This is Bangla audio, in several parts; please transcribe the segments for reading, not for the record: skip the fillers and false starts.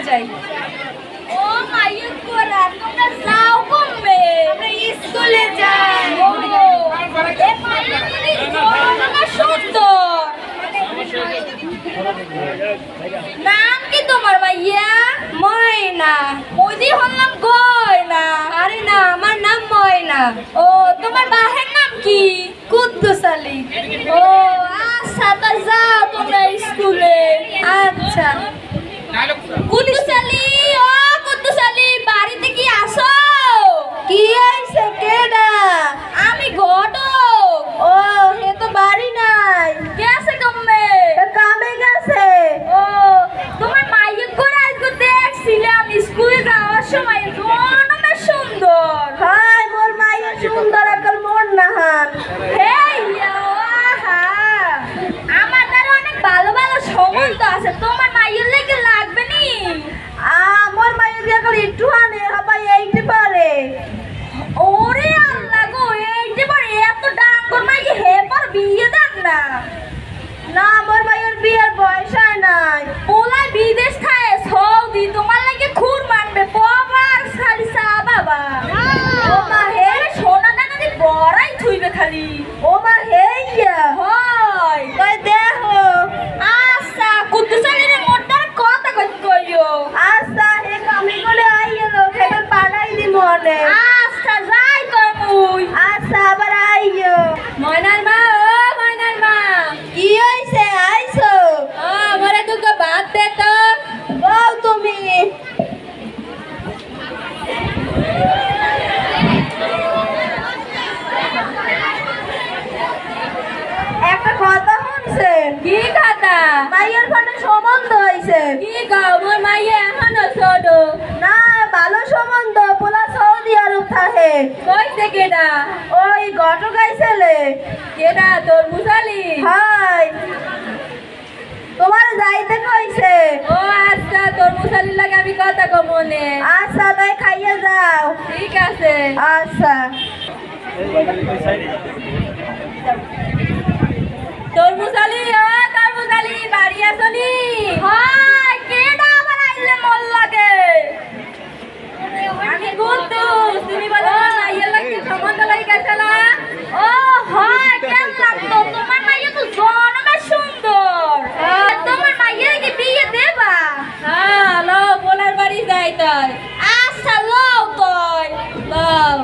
যাই। ও মাইয়া কোরা তোমরা যাও কমবে, আমরা স্কুলে যাই। ও এ মাইয়া কি না সুন্দর। নাম কি তোমার মাইয়া? ময়না। ওইদি হলাম গয়না। আরে না, আমার নাম ময়না। ও তোমার বাহের নাম কি? কুদ্দুস আলী। ও আচ্ছা, তা যাও তোমরা স্কুলে। আচ্ছা কুদ্দুস আলী, ও কুদ্দুস আলী, বাড়িতে কি আসো? কি হইছে? কেডা? আমি ঘটক। ও হে তো বাড়ি নাই। গেছে কমবে? কামে গেছে। ও তোমার মাইয়া করে আজকে দেখছিলাম স্কুলে যাওয়ার সময়, জনমে সুন্দর। হাই মোর মাইয়া সুন্দর, আকল মোর নাহান। হেই আহা, আমাদের অনেক ভালো ভালো সম্বন্ধ আছে, তোমার মাইয়ের লেগে লাগবে নি? মোর মাইয়া দিয়ে আকল একটু আনে হবাই এইতে পারে। ওরে আল্লাহ গো, এইতে পারে? এত ডাঙ্গর মাইয়া হে পর বিয়ে দেন না। না, মোর মাইয়ের বিয়ের বয়স হয় নাই। ওলাই বিদেশ খায় সৌদি, তোমার লাগে খুন মানবে বাবার খালি চা বাবা। ও মা হে, সোনা দানা দি বড়াই থুইবে খালি। ও মা হে ইয়া হয় কই দেখো। আচ্ছা কুদ্দুস আলী রে মোটার কথা কইও। আচ্ছা হে কামি করে আইলো, খেতে পাড়াই দি মনে। আচ্ছা যাই কই মুই। আচ্ছা আবার আইও। ময়নার মা, ও ময়নার মা, কি হইছে? আইছো? আমারে দুটো ভাত দে তো। বউ তুমি একটা কথা শুনছেন? কি কথা? মাইয়ের ফোনে সম্বন্ধ হইছে। কি গাও? মোর মাইয়া এখনো ছোট। না, ভালো সম্বন্ধ, পোলা সৌদি আরব থাকে। কইছে কেডা? ওই ঘটক আইছেলে। কেডা? তোর মুসালি? হাই তোমার যাইতে কইছে। ও আচ্ছা, তোর মুসালি লাগে আমি কথা কমনে। আচ্ছা তাই খাইয়ে যাও। ঠিক আছে। আচ্ছা তোর মুসালি, ও তোর মুসালি, বাড়ি আসনি? হাই কেডা আবার আইলে মল লাগে? আমি কুদ্দুস। তুমি বলো মাইয়া লাগে সম্বন্ধ লাগি গেছলা? ও হাই, কেমন লাগতো? তোমার মাইয়া তো জনমে সুন্দর। তোমার মাইয়া কি বিয়ে দেবা? হ্যাঁ লো, বলার বাড়ি যাই তাই। আচ্ছা লও তাই লও।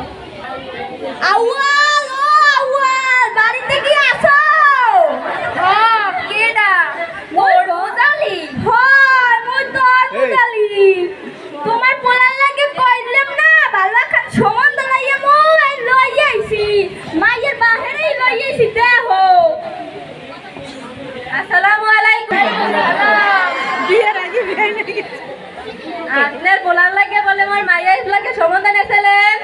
আউয়াল, ও আউয়াল, বাড়িতে কি আছো? হ্যাঁ কেডা? মোর মুজালি। হয় মোর তোর মুজালি। তোমার পোলার লাগে কইলাম না, ভালো খান সম্বন্ধ লাইয়া মই লই আইছি, মাইয়ের বাহিরেই লই আইছি। দেখো আসসালামু আলাইকুম। বিয়ের আগে বিয়ে নেই। আপনার পোলার লাগে বলে মোর মাইয়া লাগে সম্বন্ধ নেছিলেন?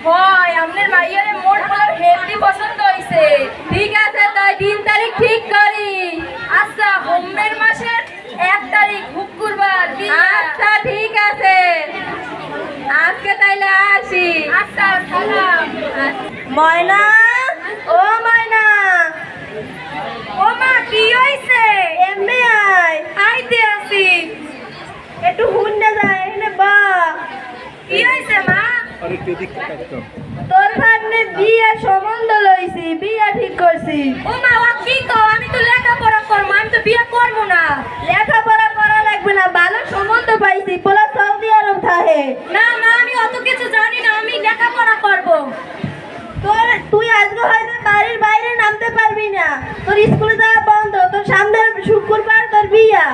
হয়, আপনার মাইয়ার মোর পোলার হেভি পছন্দ হইছে। ঠিক আছে, তাই দিন তারিখ ঠিক করি। আচ্ছা হোমের মাসের 1 তারিখ শুক্রবার। আচ্ছা ঠিক আছে, আজকে তাইলে আসি। আচ্ছা সালাম। ময়না, ও ময়না। ও মা কি হইছে? এমনি আইতে আসি। একটু হুন্ডা যায় এনে বা। কি হইছে মা? আরে তেদিক কাটতো। তোর ভাগ্নে বিয়ে সম্বন্ধ লইছি, বিয়ে ঠিক করছি। ও মা ও কি কও? আমি তো লেখাপড়া করব, আমি তো বিয়ে করব না। লেখাপড়া করা লাগবে না, ভালো সম্বন্ধ পাইছি, পোলা সৌদি আরব থাকে। না মা, আমি অত কিছু জানি না, আমি লেখাপড়া করব। তুই আজকে হয়তো বাড়ির বাইরে নামতে পারবি না, তোর স্কুলে যাওয়া বন্ধ, তোর সামনের শুক্রবার তোর বিয়া।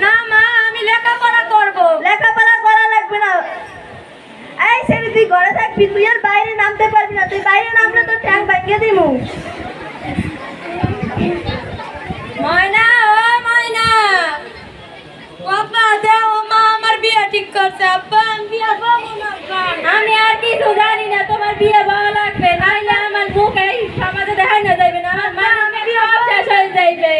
না মা, আমি লেখাপড়া করব। লেখাপড়া করা লাগবে না। এই ছেলে তুই ঘরে থাকবি, তুই আর বাইরে নামতে পারবি না, তুই বাইরে নামলে তোর ঠ্যাং ভাঙিয়ে দিমু। ময়না, ও ময়না। বাবা দাও, মা আমার বিয়ে ঠিক করছে। আব্বা আমি বিয়ে করবো না। আমি আর কিছু জানি না, তোমার বিয়ে ভালো লাগবে, নাইলে আমার মুখ এই সমাজে দেখাই না যাইবে না, আমার মা আমি বিয়ে শেষ হয়ে যাইবে।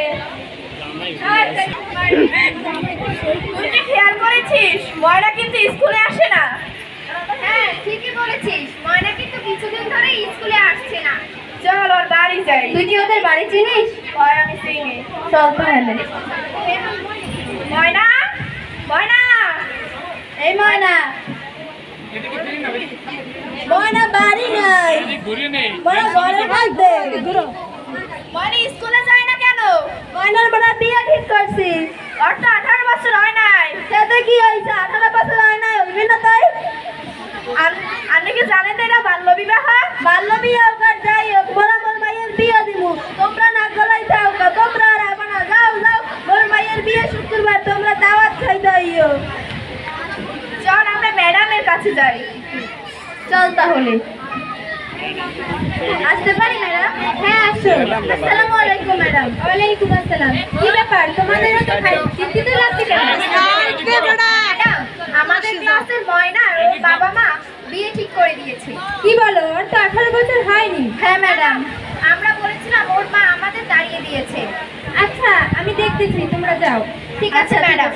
তুই কি খেয়াল করেছিস ময়না কিন্তু স্কুলে আসে না? হ্যাঁ ঠিকই বলেছিস, ময়না কিন্তু কিছুদিন ধরে স্কুলে আসছে না। চল ওর বাড়ি যাই। তুই কি ওদের বাড়ি চিনিস? হয় আমি চিনি। চল তাহলে। ময়না, ময়না, এই ময়না ময়না বাড়ি নাই ময়না ঘরে থাকবে ময়না স্কুলে যায় না কেন? ময়নার বড় বিয়ে ঠিক করছি। ওর তো 18 বছর হয় নাই। সেটা কি হয়েছে? 18 বছর হয় নাই হইবে না তাই? আপনি কি জানেন এটা বাল্য বিবাহ? বাল্য বিবাহ কর যাই হোক বড় মোর ভাইয়ের বিয়ে দিব। তোমরা না গলাই যাও কা তোমরা আর আবার না যাও যাও মোর ভাইয়ের বিয়ে শুক্রবার তোমরা দাওয়াত খাইতে আইও। চল আমরা ম্যাডামের কাছে যাই। চল তাহলে আসতে পারি ম্যাডাম? হ্যাঁ আসো। আসসালামু আলাইকুম ম্যাডাম। ওয়ালাইকুম আসসালাম। কি ব্যাপার তোমাদের এত চিন্তিত লাগছে কেন? ম্যাডাম আমাদের ক্লাসের ময়না আর ওর বাবা মা বিয়ে ঠিক করে দিয়েছে। কি বলো? ওর তো 18 বছর হয়নি। হ্যাঁ ম্যাডাম, আমরা বলেছিলাম ওর মা আমাদের দাঁড়িয়ে দিয়েছে। আচ্ছা আমি দেখতেছি তোমরা যাও। ঠিক আছে ম্যাডাম।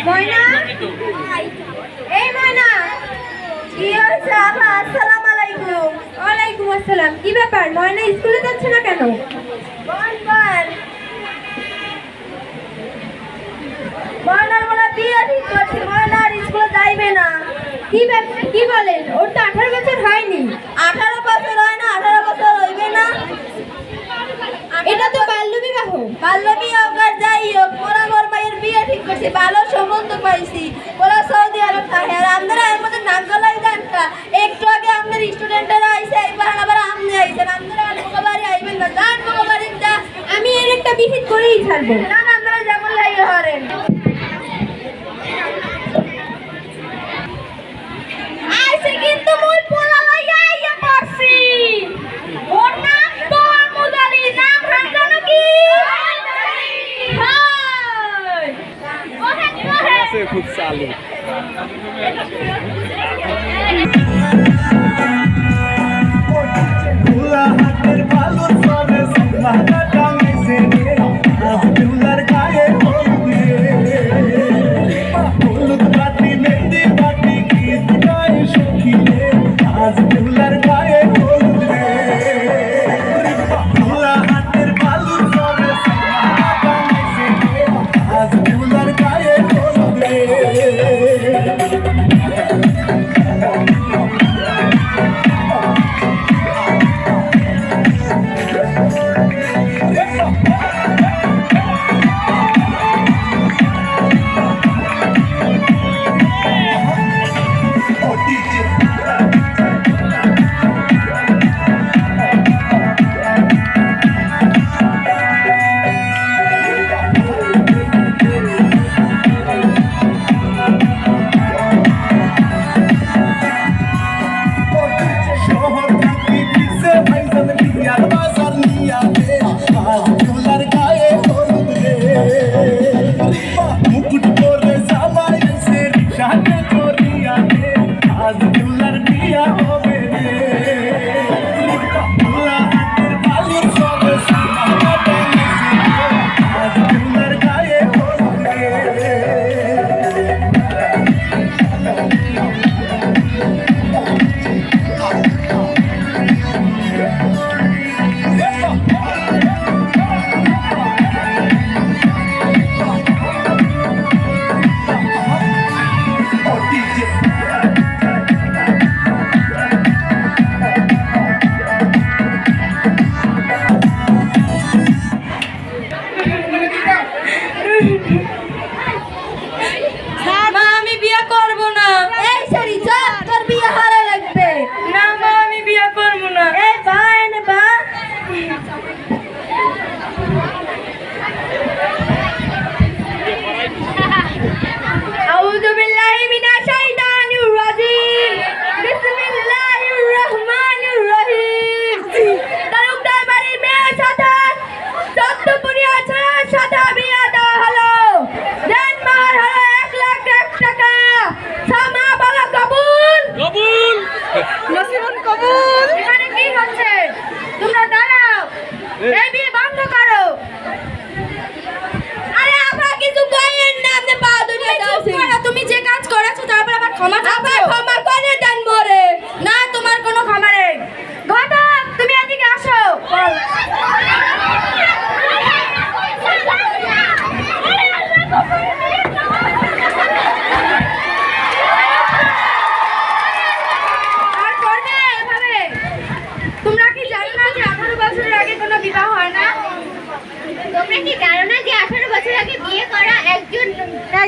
ময়না এই ময়না কি হয়েছে? আপা আসসালামু আলাইকুম। ওয়ালাইকুম আসসালাম। কি ব্যাপার ময়না স্কুলে যাচ্ছে না কেন? ময়নার বলা বিয়ে ঠিক করছে ময়না আর স্কুলে যাইবে না। কি ব্যাপার কি বলেন? ওর তো 18 বছর হয়নি। 18 বছর হয় না 18 বছর হইবে না। এটা তো বাল্য বিবাহ। বাল্য বিবাহ কর যাই হোক ওরা মোর ভাইয়ের বিয়ে ঠিক করছে। ভালো সম্বন্ধ পাইছি। ওরা সৌদি আরব থাকে আর আমরা এর মধ্যে নাক গলাই জানতা। একটু আগে আমাদের স্টুডেন্টরা আইছে এবার আবার আমনে আইছেন। আমরা আর মুখবাড়ি আইবেন না। জান মুখবাড়ি যা। আমি এর একটা বিহিত করেই ছাড়বো। না না আপনারা যেমন লাগে হরেন। আইছে কিন্তু মই পোলা লইয়া আইয়া পড়ছি। ওর নাম তো মুদালি নাম হামজানো কি? হাই আছে খুব চালু ভোলা হাতের বালুর সবে সিংহাটা টাঙাইছে রে আজ ভোলার গায়ে হলুদ বাতি মেহেন্দি বাতি গীত গায় সখী রে আজ ভোলার গায়ে হলুদ রে ভোলা হাতের বালুর সবে সিংহাটা টাঙাইছে রে আজ ভোলার গায়ে হলুদ রে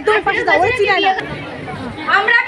তুমি পাশে যাও, ওই চিনাই না। আমরা